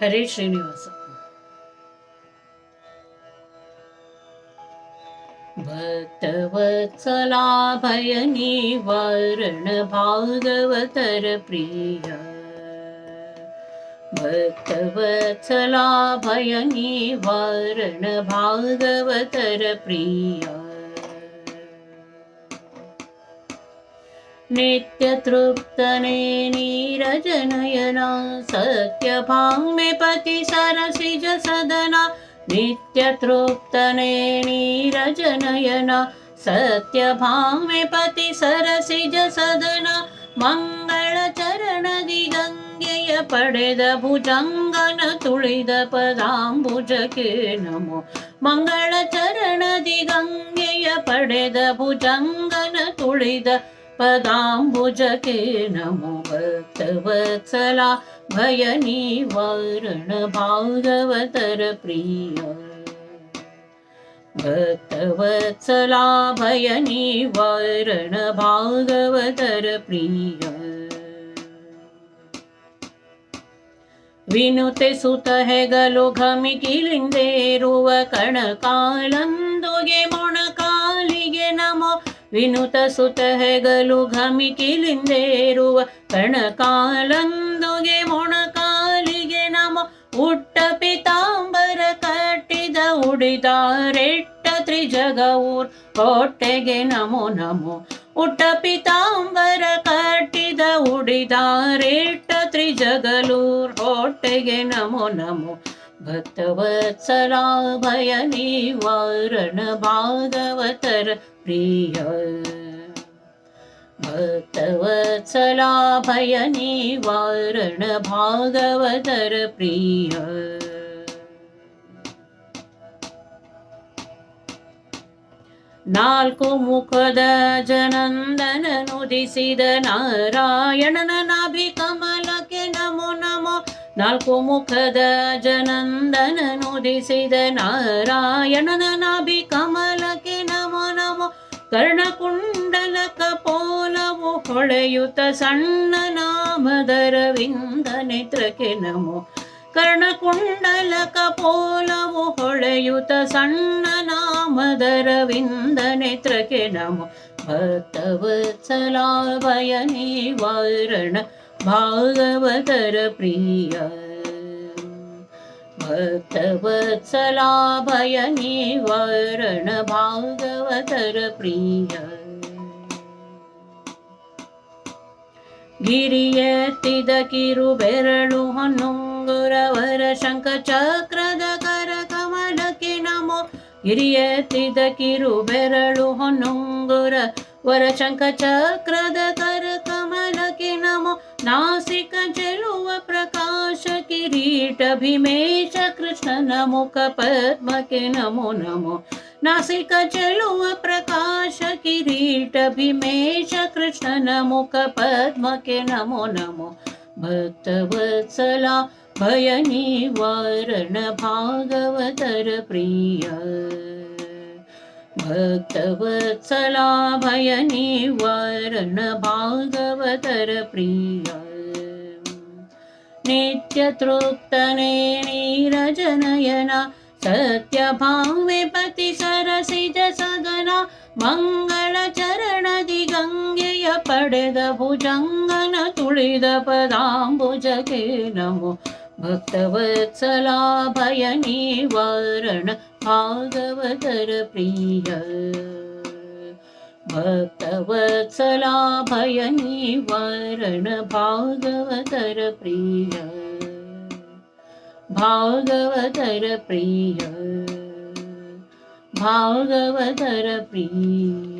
ಹರೇ ಶ್ರೀನಿವಾಸ. ಭಕ್ತವತ್ಸಲಾ ಭಯ ನಿವಾರಣ ಭಾಗವತರ ಪ್ರಿಯ. ಭಕ್ತವತ್ಸಲಾ ಭಯ ನಿವಾರಣ ಭಾಗವತರ ಪ್ರಿಯ. नित्य तृप्तने नीरजनयना सत्यभामे पति सरसिज सदना. नित्य तृप्तने नीरजनयना सत्यभामे पति सरसिज सदना. मंगल चरणदि गंಗೆಯ ಪಡೆದ ಭುಜಂಗನ ತುಳಿದ ಪದಾಂಬುಜಕ್ಕೆ ನಮೋ. ಮಂಗಳ ಚರಣದಿ ಗಂಗೆಯ ಪಡೆದ ಭುಜಂಗನ ತುಳಿದ ಪದಾಂಬುಜಕ್ಕೆ ನಮೋ. ಭಕ್ತವತ್ಸಲಾ ಭಯ ನಿವಾರಣ ಭಾಗವತರ ಪ್ರಿಯ. ಭಕ್ತವತ್ಸಲಾ ಭಯ ನಿವಾರಣ ಭಾಗವತರ ಪ್ರಿಯ. ವಿನುತೆ ಸುತ ಹೆಗಲು ಘಮಿಕಿಲಿಂದೇರುವ ಕಣಕಾಲಂದುಗೆ ಮೊಣಕಾಲಿಗೆ ನಮೋ. ವಿನುತ ಸುತ ಹೆಗಲು ಘಮಿಕಿಲಿಂದೇರುವ ಕಣಕಾಲಂದುಗೆ ಮೊಣಕಾಲಿಗೆ ನಮೋ. ಉಟ್ಟ ಪಿತಾಂಬರ ಕಟ್ಟಿದ ಉಡಿದಾರೆಟ್ಟ ತ್ರಿಜಗವೂರ್ ಕೋಟೆಗೆ ನಮೋ ನಮೋ. ಉಟ್ಟ ಪಿತಾಂಬರ ಕಟ್ಟಿದ ಉಡಿದಾರೆಟ್ಟ ತ್ರಿಜಗಲೂರ್ ಕೋಟೆಗೆ ನಮೋ ನಮೋ. ಭಕ್ತವತ್ಸಲಾ ಭಯ ನಿವಾರಣ ಭಾಗವತರ ಪ್ರಿಯ. ಭಕ್ತವತ್ಸಲಾ ಭಯ ನಿವಾರಣ ಭಾಗವತರ ಪ್ರಿಯ. ನಾಲ್ಕು ಮುಖದ ಜನಂದನ ನುದಿಸಿದ ನಾರಾಯಣನ ನಾಭಿ ಕಮಲಕ್ಕೆ ನಮೋ ನಮೋ. ನಾಲ್ಕು ಮುಖದ ಜನಂದನ ನುದಿಸಿದ ನಾರಾಯಣನ ನಾಭಿ ಕಮಲಕ್ಕೆ ನಮೋ ನಮೋ. ಕರ್ಣಕುಂಡಲ ಕಪೋಲವು ಹೊಳೆಯುತ್ತ ಸಣ್ಣ ನಾಮದರವಿಂದ ನೇತ್ರಕ್ಕೆ ನಮೋ. ಕರ್ಣಕುಂಡಲ ಕಪೋಲವು ಹೊಳೆಯುತ್ತ ಸಣ್ಣ ನಾಮದರವಿಂದ ನೇತ್ರಕ್ಕೆ ನಮೋ. ಭಕ್ತವತ್ಸಲಾ ಭಯ ನಿವಾರಣ ಭಾಗವತರ ಪ್ರಿಯ. ಭಕ್ತವತ್ಸಲಾ ಭಯ ನಿವಾರಣ ಭಾಗವತರ ಪ್ರಿಯ. ಗಿರಿಯೆತ್ತಿದ ಕಿರು ಬೆರಳು ಹೊನ್ನುಂಗುರವರ ಶಂಖ ಚಕ್ರದ ಕರ ಕಮಲಕ್ಕೆ ನಮೋ. ಗಿರಿಯೆತ್ತಿದ ಕಿರು ಬೆರಳು ಹೊನ್ನುಂಗುರ ವರ ಶಂಖ ಚಕ್ರದ ಕರ ಕಮಲಕ್ಕೆ ನಮೋ. ನಾಸಿಕ ಚೆಲುವ ಪ್ರಕಾಶ ಕಿರೀಟ ಭೀಮೇಶ ಕೃಷ್ಣನ ಮುಖ ಪದ್ಮಕ್ಕೆ ನಮೋ ನಮೋ. ನಾಸಿಕ ಚೆಲುವ ಪ್ರಕಾಶ ಕಿರೀಟ ಭೀಮೇಶ ಕೃಷ್ಣನ ಮುಖ ಪದ್ಮಕ್ಕೆ ನಮೋ ನಮೋ. ಭಕ್ತವತ್ಸಲಾ ಭಯ ನಿವಾರಣ ಭಾಗವತರ ಪ್ರಿಯ. ಭಕ್ತವತ್ಸಲಾ ಭಯ ನಿವಾರಣ ಭಾಗವತರ ಪ್ರಿಯ. ನಿತ್ಯ ತೃಪ್ತನೇ ನೀರಜನಯನ ಸತ್ಯಭಾಮೆ ಪತಿ ಸರಸಿಜ ಸದನ. ಮಂಗಳ ಚರಣದಿ ಗಂಗೆಯ ಪಡೆದ ಭುಜಂಗನ ತುಳಿದ ಪದಾಂಬುಜಕ್ಕೆ ನಮೋ. ಭಕ್ತವತ್ಸಲಾ ಭಯ ನಿವಾರಣ ಭಾಗವತರ ಪ್ರಿಯ. ಭಕ್ತವತ್ಸಲಾ ಭಯ ನಿವಾರಣ ಭಾಗವತರ ಪ್ರಿಯ. ಭಾಗವತರ ಪ್ರಿಯ. ಭಾಗವತರ ಪ್ರಿಯ.